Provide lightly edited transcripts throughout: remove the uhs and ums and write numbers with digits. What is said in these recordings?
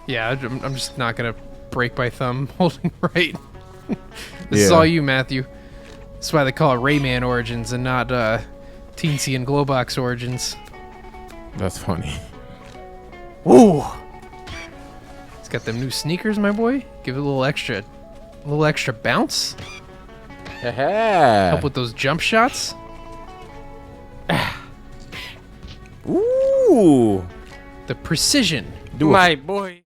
Yeah, I'm just not gonna break my thumb holding right. This is all you, Matthew. That's why they call it Rayman Origins and not Teensy and Glowbox Origins. That's funny. Ooh! It's got them new sneakers, my boy. Give it a little extra bounce. Help with those jump shots. Ooh! The precision. My boy.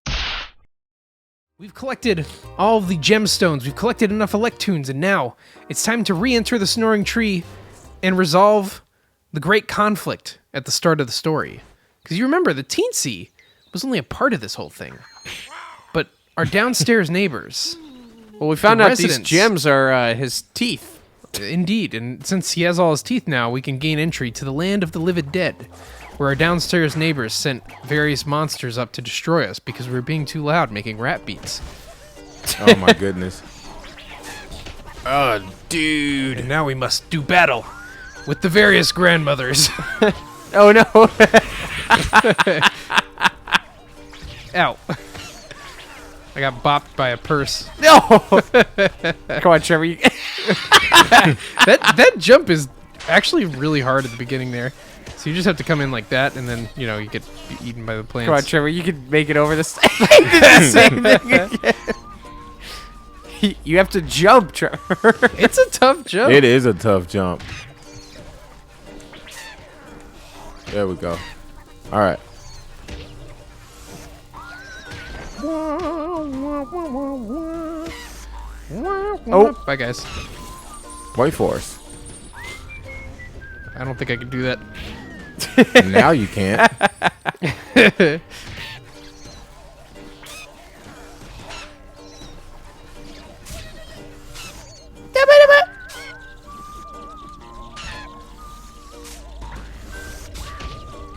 We've collected all of the gemstones, we've collected enough Electoons, and now it's time to re-enter the Snoring Tree and resolve the great conflict at the start of the story. Because you remember, the Teensy was only a part of this whole thing. But our downstairs neighbors... Well, we found out these residents- gems are his teeth. Indeed, and since he has all his teeth now, we can gain entry to the land of the Livid Dead, where our downstairs neighbors sent various monsters up to destroy us because we were being too loud making rap beats. Oh my goodness. Oh, dude. And now we must do battle with the various grandmothers. Oh, no. Ow. I got bopped by a purse. No. Come on, Trevor. That jump is actually really hard at the beginning there. So you just have to come in like that, and then, you know, you get eaten by the plants. Come on, Trevor. You can make it over this. The same thing again. You have to jump, Trevor. It's a tough jump. It is a tough jump. There we go. All right. Oh, bye guys. Wait for us. I don't think I can do that. Now you can't.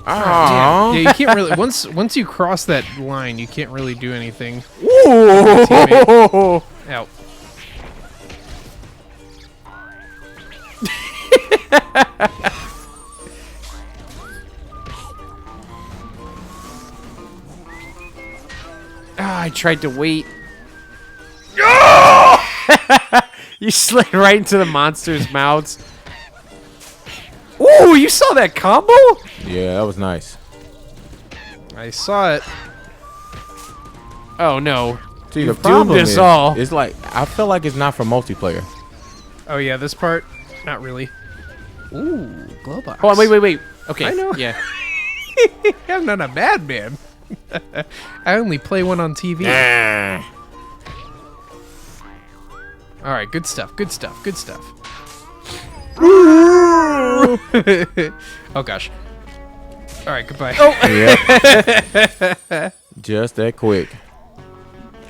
Yeah, you can't really. Once you cross that line, you can't really do anything. Ooh. Out. I tried to wait. You slid right into the monster's mouths. Ooh, you saw that combo? Yeah, that was nice. I saw it. Oh no. See, You've the problem doomed us is, all. it's like I feel like it's not for multiplayer. Oh yeah, this part, not really. Ooh, Glowbox. Hold on, wait. Okay. I know. Yeah. I'm not a bad man. I only play one on TV. All right, good stuff. Good stuff. Good stuff. Oh gosh. All right, goodbye. Oh. Yeah. Just that quick.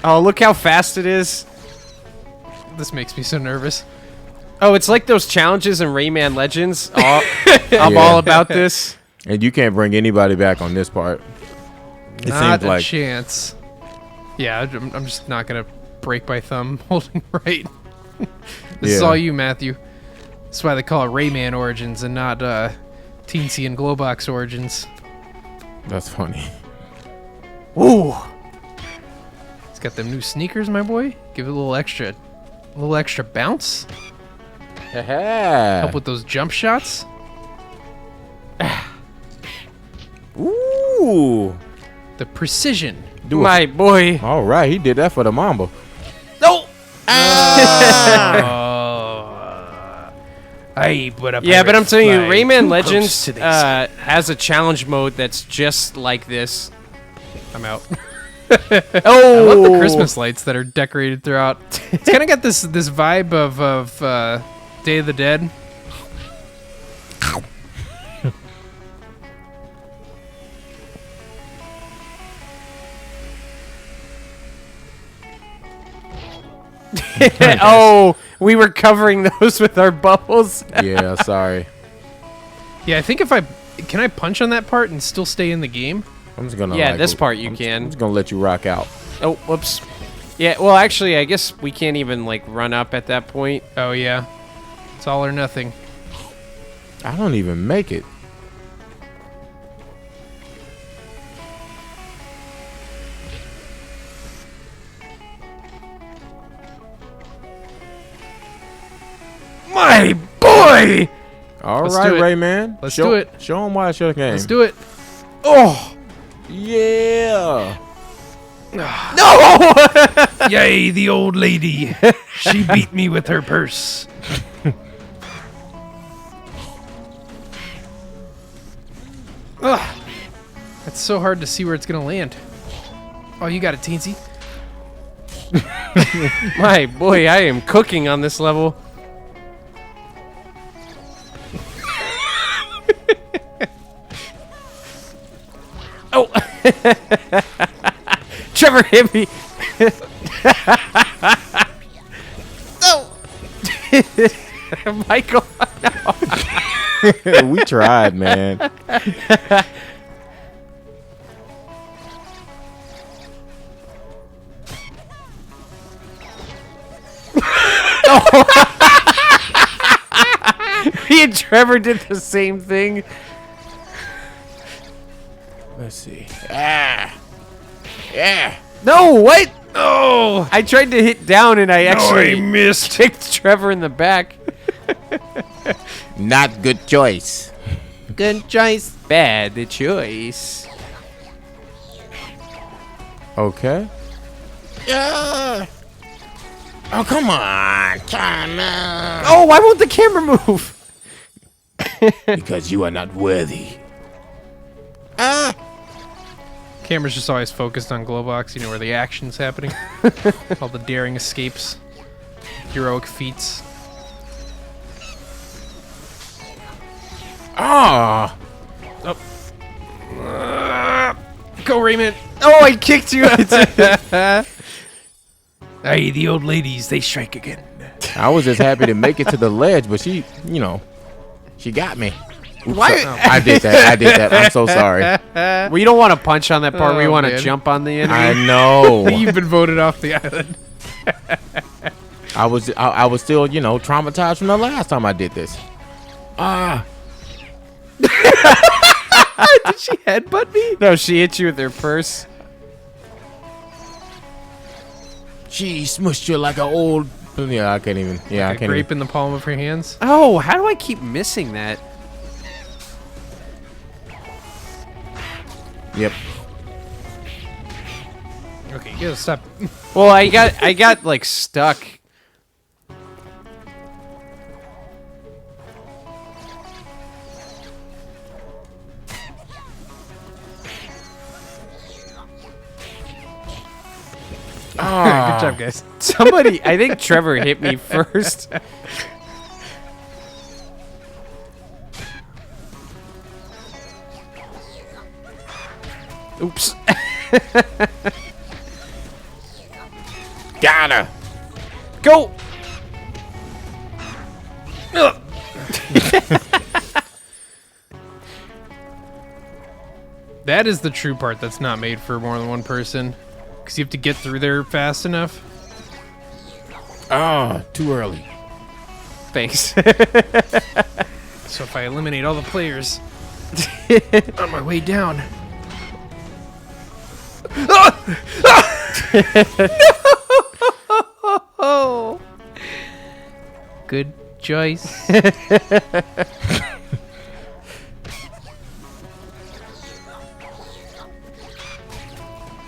Oh, look how fast it is. This makes me so nervous. Oh, it's like those challenges in Rayman Legends. I'm Yeah. all about this. And you can't bring anybody back on this part. It Not seems a like chance. Yeah, I'm just not gonna break my thumb holding right. This is Yeah. all you, Matthew. That's why they call it Rayman Origins and not Teensy and Glowbox Origins. that's funny. Ooh! It's got them new sneakers, my boy. Give it a little extra bounce. Help with those jump shots. Ooh. The precision. My boy. All right, he did that for the Mamba. No. Yeah, but I'm telling you, Rayman Legends has a challenge mode that's just like this. I'm out. Oh, I love the Christmas lights that are decorated throughout. It's kind of got this vibe of Day of the Dead. Oh, we were covering those with our bubbles. Yeah, sorry. Yeah, I think can I punch on that part and still stay in the game? I'm just gonna. Yeah, like, this part you I'm can. just gonna let you rock out. Oh, whoops. Yeah, well, actually, I guess we can't even, like, run up at that point. Oh yeah, it's all or nothing. I don't even make it. My boy! All Let's right, do it. Rayman. Let's do it. Show him why it's your game. Let's do it. Oh! Yeah. No! Yay, the old lady. She beat me with her purse. Ugh. It's so hard to see where it's going to land. Oh, you got it, Teensy. My boy, I am cooking on this level. Oh! Trevor hit me. No! Michael. We tried, man. Me and Trevor did the same thing. Let's see. Ah. Yeah. No, what? Oh, I tried to hit down and I actually missed. kicked Trevor in the back. Not good choice. Good choice. Bad choice. Okay. Yeah. Oh, come on. Come on. Oh, why won't the camera move? Because you are not worthy. Camera's just always focused on Glowbox, you know, where the action's happening. All the daring escapes, heroic feats. Ah. Go, Rayman. Oh, I kicked you. Hey, the old ladies, they strike again. I was just happy to make it to the ledge, but she, you know, she got me. Oops, Why? I did that. I did that. I'm so sorry. Well, you don't want to punch on that part. We Oh, want to man. jump on the enemy. I know. You've been voted off the island. I was still, you know, traumatized from the last time I did this. Ah. Did she headbutt me? No, she hit you with her purse. She smushed you like an old. Yeah, I can't even. Yeah, I A can't grape even. in the palm of her hands. Oh, how do I keep missing that? Yep. Okay, you gotta stop. Well, I got like stuck. Good job, guys. Somebody, I think Trevor hit me first. Oops. Got her. Go. That is the true part that's not made for more than one person. Because you have to get through there fast enough. Ah, too early. Thanks. So if I eliminate all the players on my way down. Oh. Good choice.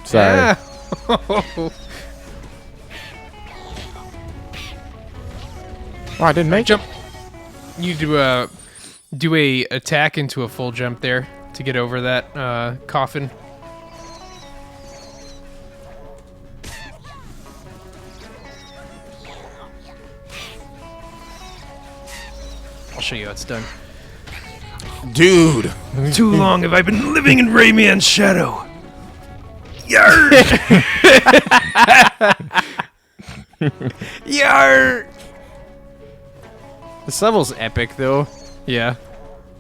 Sorry. Ah. Oh, I didn't make Jump. You do a attack into a full jump there to get over that coffin. I'll show you how it's done. it. Dude. Too long have I been living in Rayman's shadow. Yarr! Yarr! This level's epic, though. Yeah.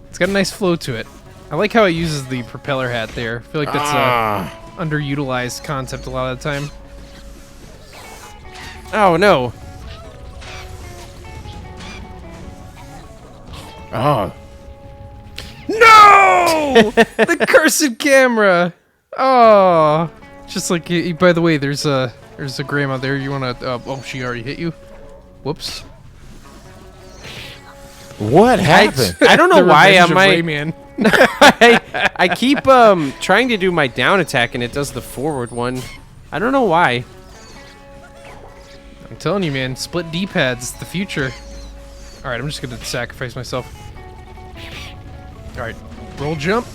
It's got a nice flow to it. I like how it uses the propeller hat there. I feel like that's a underutilized concept a lot of the time. Oh, no. Oh. No! The cursed camera! Oh. Just like, by the way, there's a grandma there. You wanna, oh, she already hit you? Whoops. What happened? I don't know The why Revenge am of I. Rayman. I keep trying to do my down attack and it does the forward one. I don't know why. I'm telling you, man, split D-pads, the future. All right, I'm just gonna sacrifice myself. All right, roll jump,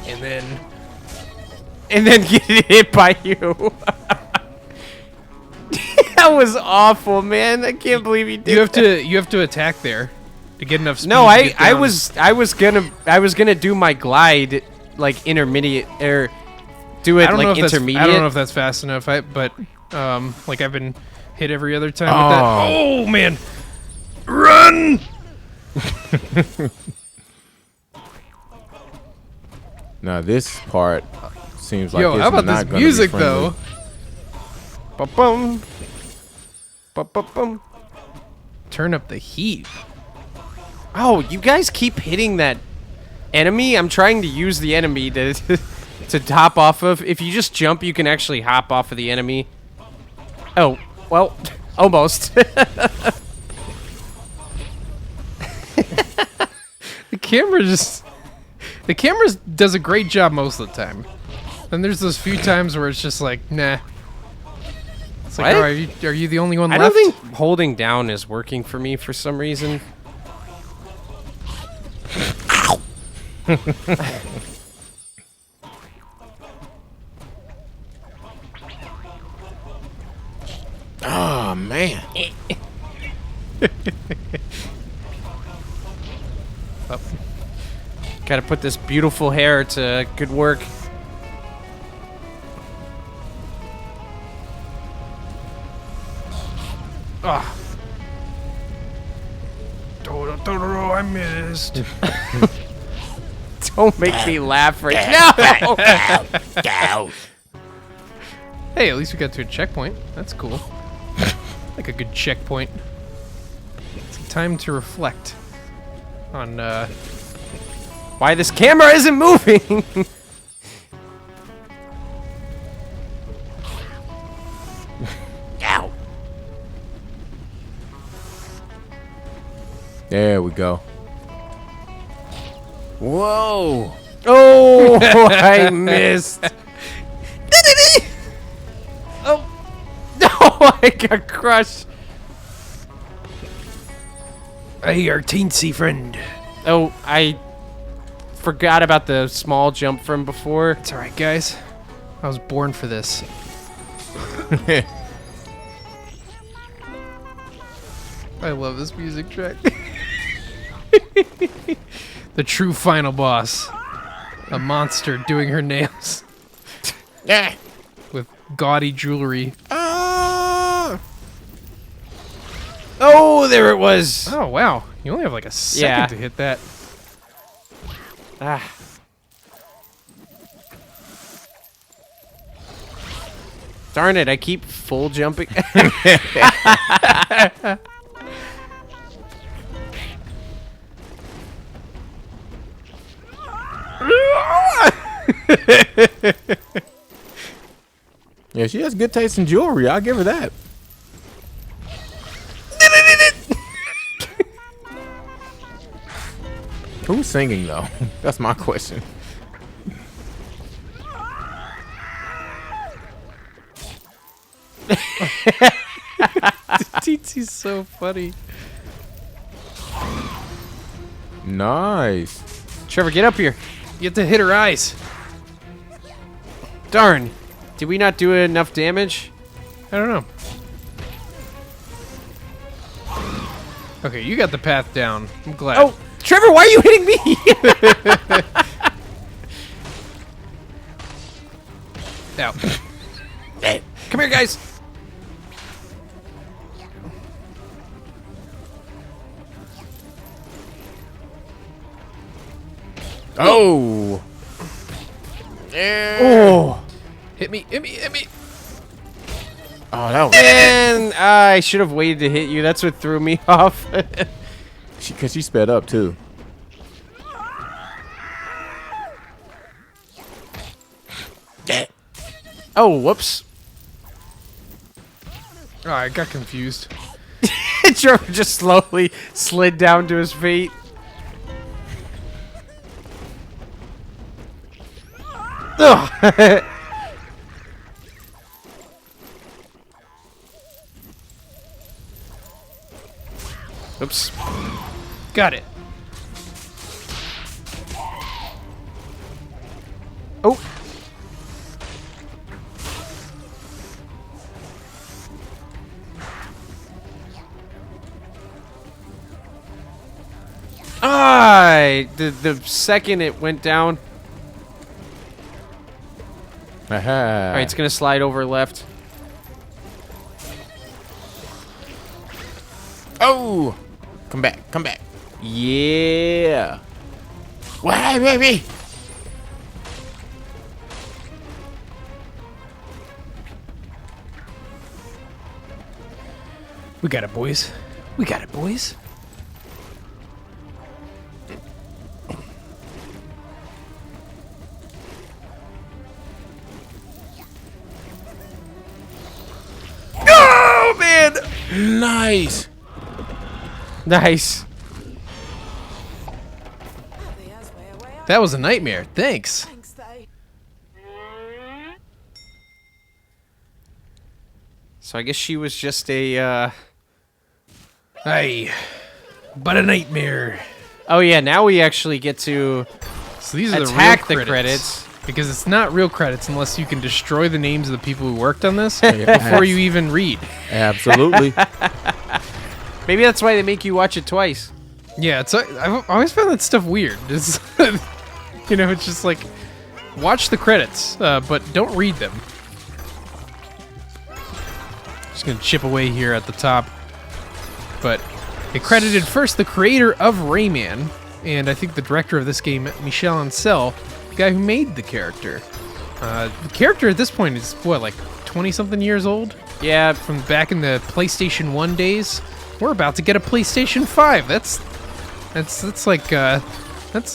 and then Get hit by you. That was awful, man. I can't believe he did. you have to attack there to get enough speed. No, to get I down. was gonna do my glide like intermediate or do it I don't know like if intermediate. That's, I don't know if that's fast enough. But like I've been hit every other time with that. Oh. Oh man, run! Now this part seems like Yo, it's how about not this gonna music be friendly. though? Ba-bum. Ba-ba-bum. Turn up the heat. Oh, you guys keep hitting that enemy. I'm trying to use the enemy to to hop off of. If you just jump, you can actually hop off of the enemy. Oh, well, almost. The camera does a great job most of the time. Then there's those few times where it's just like, nah. It's like, What? oh, are you the only one I left? don't think holding down is working for me for some reason. Oh man. Gotta put this beautiful hair to good work. Ah. I missed. Don't make me laugh right now. Hey, at least we got to a checkpoint. That's cool. Like a good checkpoint. It's time to reflect on Why this camera isn't moving? Ow. There we go. Whoa. Oh, I missed. Oh. No, I got crushed. hey, our teensy friend. Oh, I forgot about the small jump from before. It's alright, guys. I was born for this. I love this music track. The true final boss. A monster doing her nails Yeah. with gaudy jewelry. Ah. Oh, there it was. Oh, wow. You only have like a second Yeah. to hit that. Ah. Darn it, I keep full jumping. Yeah, she has good taste in jewelry. I'll give her that. Who's singing though? That's my question. Teensy's so funny. Nice. Trevor, get up here. You have to hit her eyes. Darn. Did we not do enough damage? I don't know. Okay, you got the path down. I'm glad. Oh, Trevor, why are you hitting me? Ow. Come here, guys. Oh. Oh. Hit me, hit me, hit me. Oh, that was Man, I should have waited to hit you. That's what threw me off. because she sped up too. Oh, whoops. Oh, I got confused. Trevor just slowly slid down to his feet. Ugh. Oops. Got it. Oh. The second it went down. All right, it's gonna slide over left. Oh! Come back, come back. Yeah. Wait. We got it, boys. We got it, boys. Oh, man! Nice. Nice. That was a nightmare. Thanks. So I guess she was just a. Aye. But a nightmare. Oh yeah, now we actually get to So these are attack the the real credits. Because it's not real credits unless you can destroy the names of the people who worked on this Yeah. before you even read. Absolutely. Maybe that's why they make you watch it twice. Yeah, I've always found that stuff weird. It's, you know, it's just like, watch the credits, but don't read them. Just gonna chip away here at the top. But it credited first the creator of Rayman, and I think the director of this game, Michel Ancel, the guy who made the character. The character at this point is, what, like 20-something years old? Yeah. From back in the PlayStation 1 days. We're about to get a PlayStation 5. That's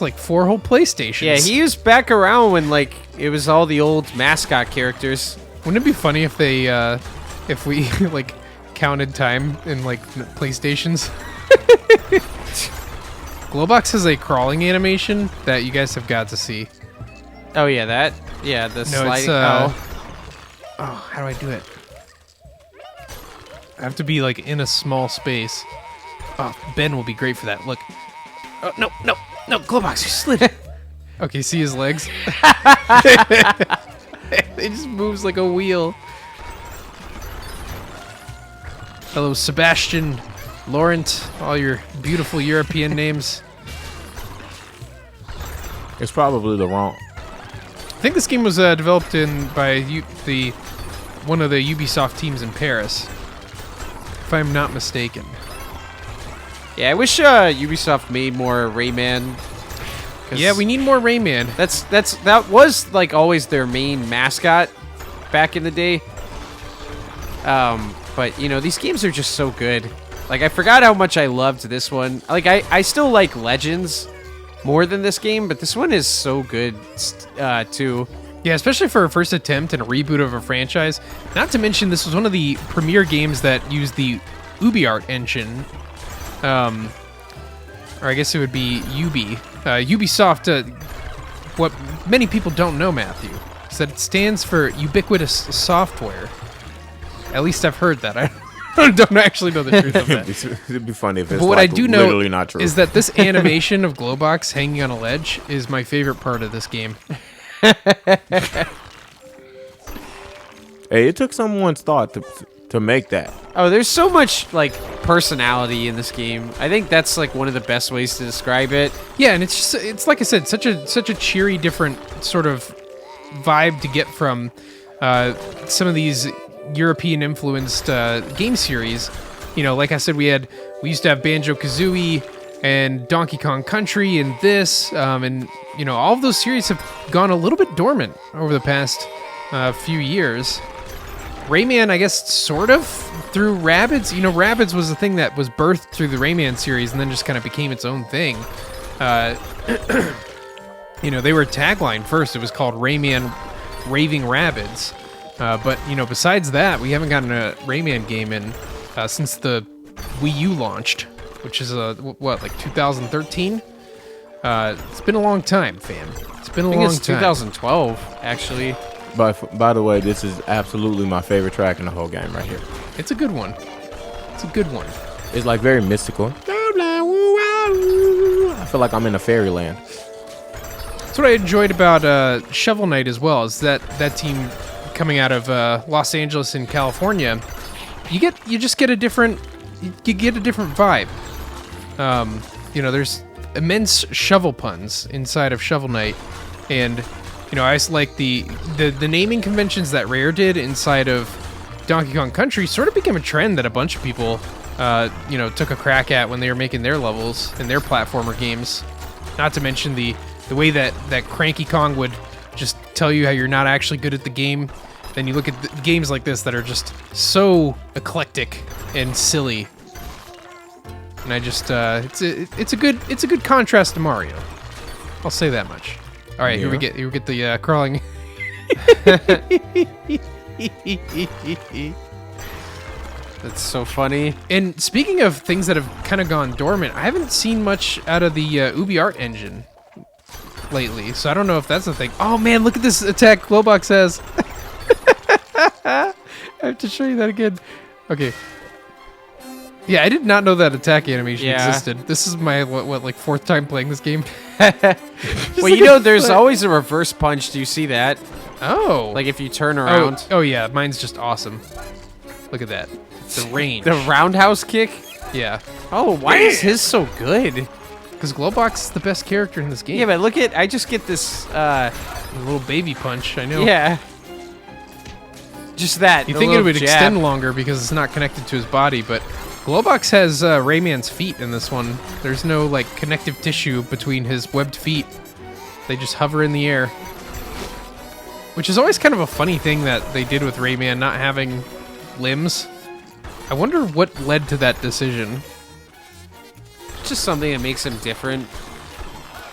like 4 whole PlayStations. Yeah, he was back around when like it was all the old mascot characters. Wouldn't it be funny if they, if we like counted time in like PlayStations? Globox has a crawling animation that you guys have got to see. Oh yeah, that. Yeah, the No, sliding. oh, how do I do it? I have to be like in a small space. Oh, Ben will be great for that. Look. Oh, no, Globox, you slid. Okay, see his legs? It just moves like a wheel. Hello, Sebastian, Laurent, all your beautiful European names. It's probably the wrong. I think this game was developed by one of the Ubisoft teams in Paris, if I'm not mistaken. Yeah, I wish Ubisoft made more Rayman. Yeah, we need more Rayman. That was like always their main mascot back in the day. But you know, these games are just so good. Like I forgot how much I loved this one. Like I still like Legends more than this game, but this one is so good too. Yeah, especially for a first attempt and a reboot of a franchise. Not to mention, this was one of the premier games that used the UbiArt engine. Or I guess it would be Ubisoft, what many people don't know, Matthew, is that it stands for Ubiquitous Software. At least I've heard that. I don't actually know the truth of that. It'd be funny if it's But what like I do know literally not true. is that this animation of Globox hanging on a ledge is my favorite part of this game. Hey, it took someone's thought to make that. Oh, there's so much like personality in this game. I think that's like one of the best ways to describe it. Yeah, and it's like I said, such a cheery, different sort of vibe to get from some of these European influenced game series. You know, like I said, we used to have Banjo-Kazooie and Donkey Kong Country and this, and you know, all of those series have gone a little bit dormant over the past few years. Rayman, I guess, sort of through Rabbids. You know, Rabbids was a thing that was birthed through the Rayman series and then just kind of became its own thing. You know, they were a tagline first. It was called Rayman Raving Rabbids. But, you know, besides that, we haven't gotten a Rayman game in since the Wii U launched, which is, what, like 2013? It's been a long time, fam. It's been a I think long it's time. 2012, actually. By the way, this is absolutely my favorite track in the whole game right here. It's a good one. It's a good one. It's like very mystical. I feel like I'm in a fairyland. That's what I enjoyed about Shovel Knight as well. Is that team coming out of Los Angeles in California? You just get a different vibe. There's immense shovel puns inside of Shovel Knight, and I just like the naming conventions that Rare did inside of Donkey Kong Country. Sort of became a trend that a bunch of people took a crack at when they were making their levels and their platformer games. Not to mention the way that Cranky Kong would just tell you how you're not actually good at the game. Then you look at games like this that are just so eclectic and silly. And I just it's a good contrast to Mario. I'll say that much. All right, here we get the crawling. That's so funny. And speaking of things that have kind of gone dormant, I haven't seen much out of the Ubi Art engine lately, so I don't know if that's a thing. Oh man, look at this attack Glowbox has. I have to show you that again. Okay. Yeah, I did not know that attack animation existed. This is my like fourth time playing this game. Well, there's always a reverse punch. Do you see that? Oh. Like if you turn around. Oh yeah, mine's just awesome. Look at that. The range. The roundhouse kick? Yeah. Oh, why is his so good? Because Glowbox is the best character in this game. Yeah, but look at, I just get this, a little baby punch, I know. yeah. Just that. You the think it little would jab. extend longer because it's not connected to his body, but Glowbox has Rayman's feet in this one. There's no, like, connective tissue between his webbed feet. They just hover in the air. Which is always kind of a funny thing that they did with Rayman not having limbs. I wonder what led to that decision. Just something that makes him different.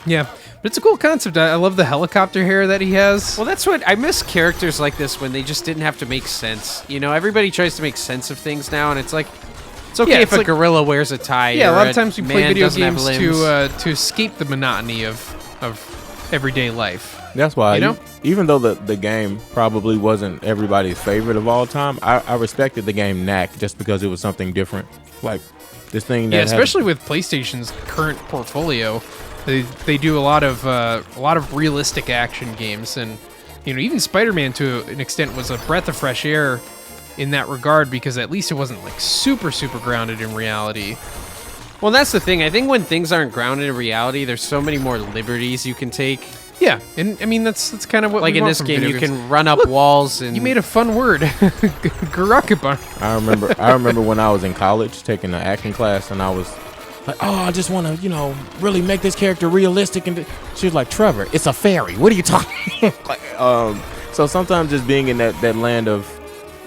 Yeah, but it's a cool concept. I love the helicopter hair that he has. Well, that's what I miss characters like this when they just didn't have to make sense. Everybody tries to make sense of things now, and it's like, it's okay if a gorilla wears a tie. Yeah, or a lot of times we play man video doesn't have games limbs. to escape the monotony of everyday life. That's why, You know? even though the game probably wasn't everybody's favorite of all time, I respected the game knack just because it was something different. Like this thing that Especially with PlayStation's current portfolio, they do a lot of realistic action games, and even Spider-Man to an extent was a breath of fresh air in that regard because at least it wasn't like super grounded in reality. Well, that's the thing. I think when things aren't grounded in reality, there's so many more liberties you can take. Yeah, and I mean that's kind of what Like we in want this from game, video you games. can run up Look, walls and You made a fun word, Garakibar. I remember when I was in college taking an acting class, and I was like, oh, I just want to, really make this character realistic. And she was like, Trevor, it's a fairy. What are you talking? So sometimes just being in that land of,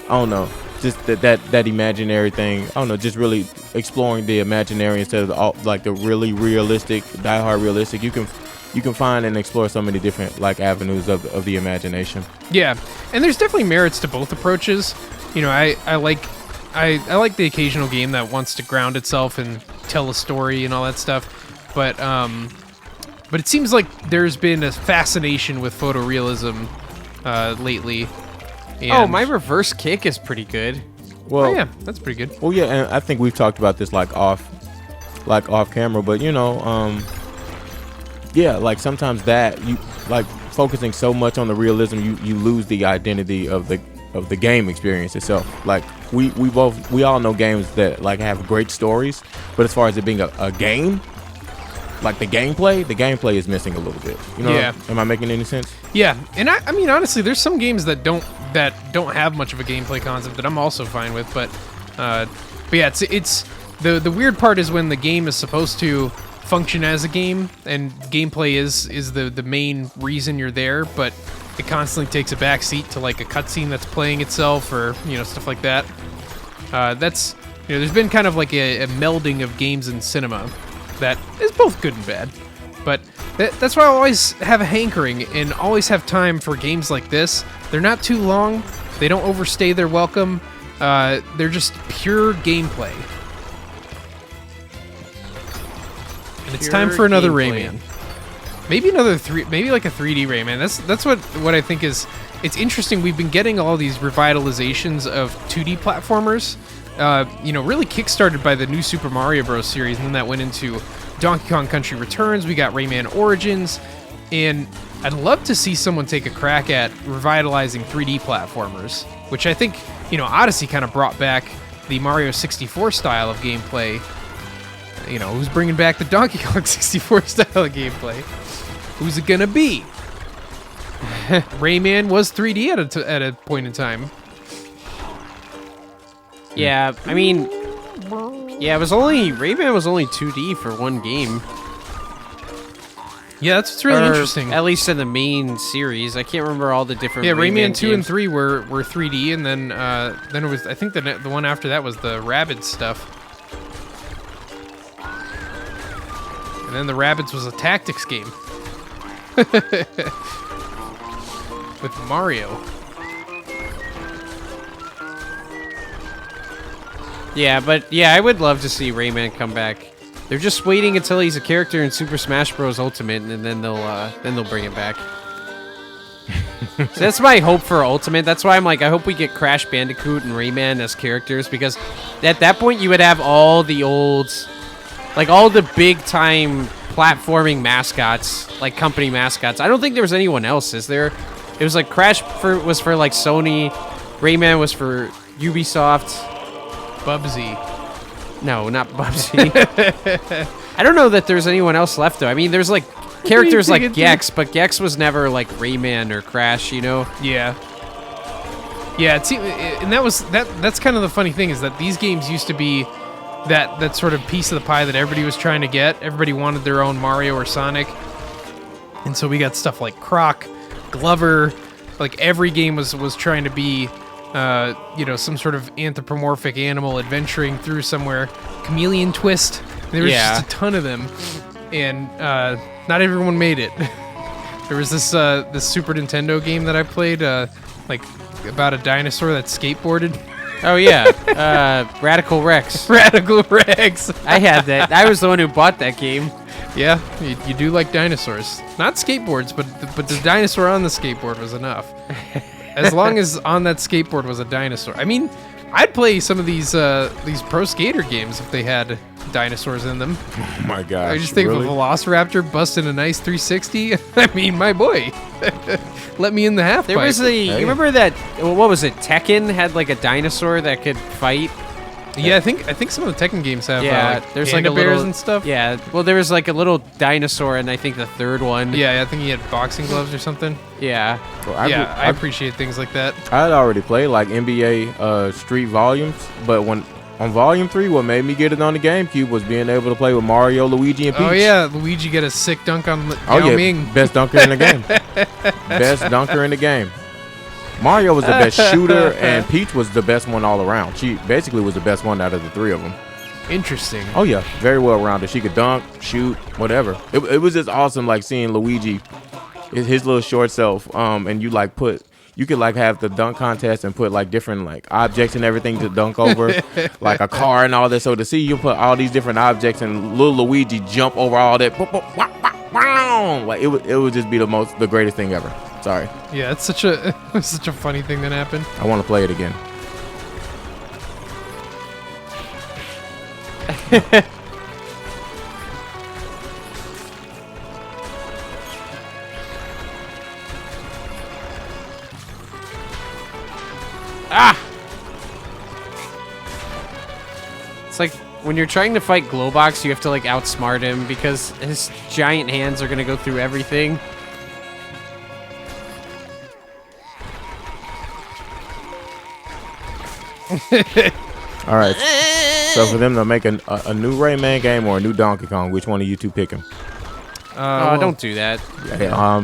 I don't know, just that imaginary thing. I don't know, just really exploring the imaginary instead of the really realistic, diehard realistic. You can find and explore so many different avenues of the imagination. Yeah, and there's definitely merits to both approaches. I like the occasional game that wants to ground itself and tell a story and all that stuff, but it seems like there's been a fascination with photorealism lately. And my reverse kick is pretty good. Well, oh yeah, that's pretty good. Well, yeah, and I think we've talked about this off camera, but yeah, sometimes that you focusing so much on the realism, you lose the identity of the game experience itself. We all know games that have great stories, but as far as it being a game, the gameplay is missing a little bit. Yeah. Am I making any sense? Yeah, and I mean honestly, there's some games that don't have much of a gameplay concept that I'm also fine with, but yeah, it's the weird part is when the game is supposed to function as a game and gameplay is the main reason you're there, but it constantly takes a backseat to a cutscene that's playing itself or stuff like that. That's there's been kind of a melding of games and cinema that is both good and bad, but that's why I always have a hankering and always have time for games like this. They're not too long, they don't overstay their welcome, they're just pure gameplay. And it's time for another gameplay. Rayman. Maybe maybe like a 3D Rayman. That's what I think is. It's interesting. We've been getting all these revitalizations of 2D platformers. Really kickstarted by the new Super Mario Bros. Series, and then that went into Donkey Kong Country Returns. We got Rayman Origins, and I'd love to see someone take a crack at revitalizing 3D platformers, which I think Odyssey kind of brought back the Mario 64 style of gameplay. Who's bringing back the Donkey Kong 64 style of gameplay? Who's it gonna be? Rayman was 3D at a point in time. Yeah, I mean, Rayman was only 2D for one game. Yeah, that's what's really interesting. At least in the main series, I can't remember all the different. Yeah, Rayman 2 and games. 3 were 3D, and then it was, I think the one after that was the Rabbids stuff. And then the Rabbids was a tactics game. With Mario. Yeah, but yeah, I would love to see Rayman come back. They're just waiting until he's a character in Super Smash Bros. Ultimate, and then they'll bring it back. So that's my hope for Ultimate. That's why I'm like, I hope we get Crash Bandicoot and Rayman as characters, because at that point you would have all the old, like all the big time platforming mascots, like company mascots. I don't think there was anyone else, is there? It was like Crash was for like Sony, Rayman was for Ubisoft. Bubsy. No, not Bubsy. I don't know that there's anyone else left though. I mean, there's like characters like Gex, but Gex was never like Rayman or Crash, Yeah. Yeah, and that's kind of the funny thing, is that these games used to be that sort of piece of the pie that everybody was trying to get. Everybody wanted their own Mario or Sonic. And so we got stuff like Croc, Glover, like every game was trying to be some sort of anthropomorphic animal adventuring through somewhere. Chameleon Twist. There was just a ton of them, and not everyone made it. There was this Super Nintendo game that I played, like about a dinosaur that skateboarded. Oh yeah, Radical Rex. Radical Rex. I had that. I was the one who bought that game. Yeah, you do like dinosaurs. Not skateboards, but the dinosaur on the skateboard was enough. As long as on that skateboard was a dinosaur. I mean, I'd play some of these pro skater games if they had dinosaurs in them. Oh my gosh. I just think really? of a Velociraptor busting a nice 360. I mean, my boy. Let me in the half There pipe. was you remember that, what was it, Tekken had like a dinosaur that could fight? Yeah, I think some of the Tekken games have there's panda like a bears little, and stuff. Yeah, well there was like a little dinosaur and I think the third one. Yeah, I think he had boxing gloves or something. Yeah. Well, I appreciate things like that. I had already played like NBA Street Volumes, but when on Volume 3, what made me get it on the GameCube was being able to play with Mario, Luigi, and Peach. Oh yeah, Luigi get a sick dunk on Yao Oh yeah, Ming. best dunker in the game. Best dunker in the game. Mario was the best shooter, and Peach was the best one all around. She basically was the best one out of the three of them. Interesting. Oh yeah, very well rounded. She could dunk, shoot, whatever. It was just awesome, like seeing Luigi, his little short self. And you could like have the dunk contest and put like different like objects and everything to dunk over, like a car and all that. So to see you put all these different objects and little Luigi jump over all that, like it would just be the greatest thing ever. Sorry. Yeah, it's such a funny thing that happened. I want to play it again. It's like when you're trying to fight Glowbox, you have to like outsmart him because his giant hands are gonna go through everything. All right. So for them to make a new Rayman game or a new Donkey Kong, which one of you two picking? Don't do that.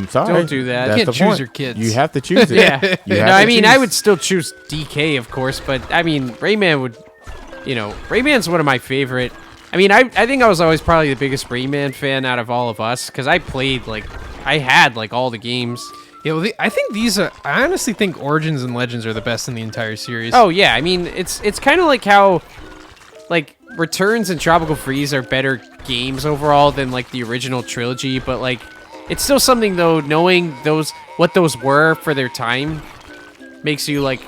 Sorry. Don't do that. That's You can't the choose point. your kids. You have to choose it. Yeah. You No, have I to mean, choose. I would still choose DK, of course, but I mean, Rayman would, Rayman's one of my favorite. I mean, I think I was always probably the biggest Rayman fan out of all of us because I had all the games. Yeah, well, I think I honestly think Origins and Legends are the best in the entire series. Oh yeah, I mean, it's kind of like how, like, Returns and Tropical Freeze are better games overall than like the original trilogy, but like It's still something though. Knowing what those were for their time makes you like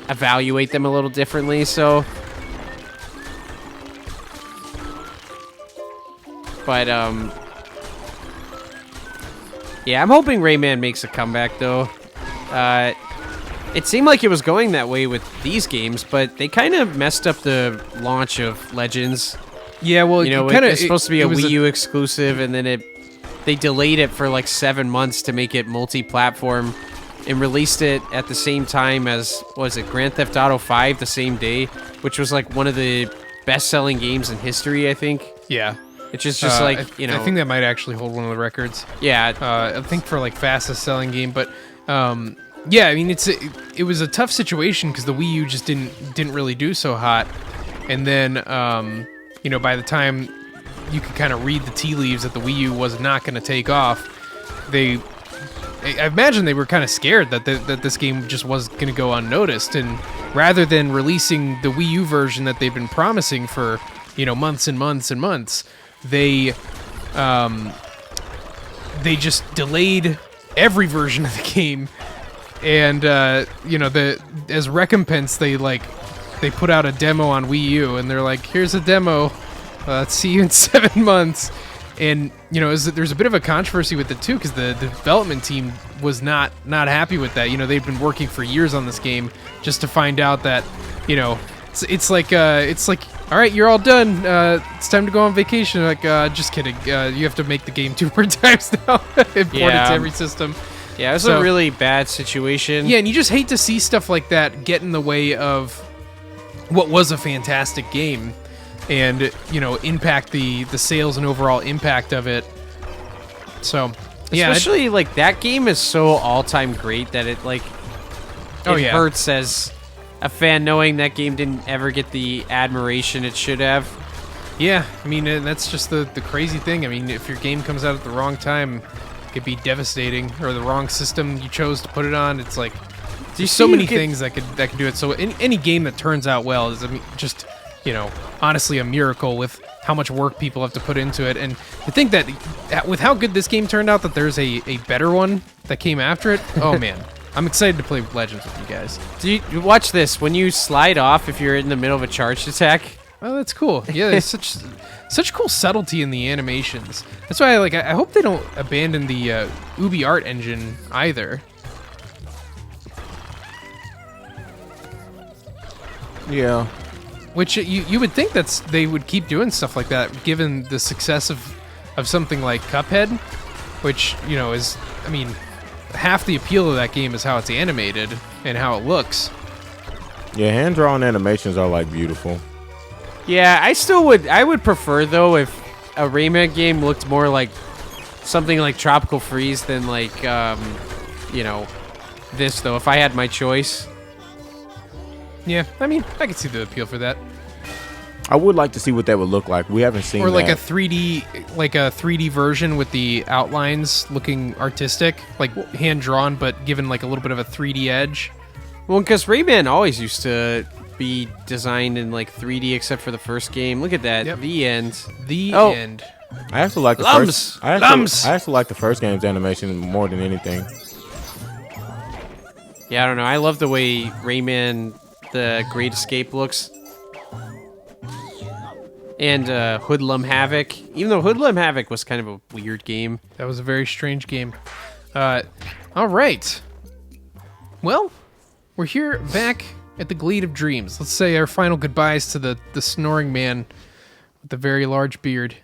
evaluate them a little differently. So, but yeah, I'm hoping Rayman makes a comeback though. It seemed like it was going that way with these games, but they kind of messed up the launch of Legends. Yeah, well, You know, it's supposed to be a Wii U exclusive, and then they delayed it for like 7 months to make it multi-platform, and released it at the same time as, what was it, Grand Theft Auto 5 the same day, which was like one of the best-selling games in history, I think. Yeah. It's just like, you know. I think that might actually hold one of the records. Yeah. I think for like fastest selling game, but yeah, I mean it was a tough situation because the Wii U just didn't really do so hot, and then you know, by the time you could kind of read the tea leaves that the Wii U was not going to take off, I imagine they were kind of scared that that this game just was going to go unnoticed, and rather than releasing the Wii U version that they've been promising for, you know, months and months and months, they just delayed every version of the game, and you know, as recompense they put out a demo on Wii U, and they're like, here's a demo, let's see you in 7 months. And you know, there's a bit of a controversy with it too, because the development team was not happy with that. You know, they've been working for years on this game just to find out that, you know, it's like all right, you're all done, it's time to go on vacation. Like, just kidding, you have to make the game 2 more times now, import it to every system. Yeah, it was a really bad situation. Yeah, and you just hate to see stuff like that get in the way of what was a fantastic game, and, you know, impact the sales and overall impact of it. So, yeah, especially like that game is so all-time great that it like hurts as a fan knowing that game didn't ever get the admiration it should have. Yeah, I mean, that's just the crazy thing. I mean, if your game comes out at the wrong time, it could be devastating, or the wrong system you chose to put it on. It's like there's so many things that could do it. So any game that turns out well is, I mean, just, you know, honestly a miracle with how much work people have to put into it. And I think that with how good this game turned out, that there's a better one that came after it. Oh man, I'm excited to play Legends with you guys. Do you watch this when you slide off if you're in the middle of a charged attack? Oh, that's cool. Yeah, there's such cool subtlety in the animations. That's why I hope they don't abandon the Ubi art engine either. Yeah. Which you would think they would keep doing stuff like that, given the success of something like Cuphead, which, you know, is, I mean, half the appeal of that game is how it's animated and how it looks. Yeah, hand-drawn animations are like beautiful. Yeah, I would prefer though if a Rayman game looked more like something like Tropical Freeze than like you know, this though, if I had my choice. Yeah, I mean, I could see the appeal for that. I would like to see what that would look like. We haven't seen or like that. a 3D version with the outlines looking artistic, like hand drawn, but given like a little bit of a 3D edge. Well, because Rayman always used to be designed in like 3D, except for the first game. Look at that. Yep. The end. The end. I actually like the first. I actually like the first game's animation more than anything. Yeah, I don't know. I love the way Rayman the Great Escape looks. And Hoodlum Havoc. Even though Hoodlum Havoc was kind of a weird game. That was a very strange game. All right. Well, we're here back at the Glade of Dreams. Let's say our final goodbyes to the snoring man with the very large beard.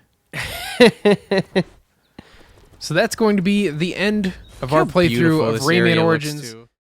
So that's going to be the end of our playthrough of Rayman Origins.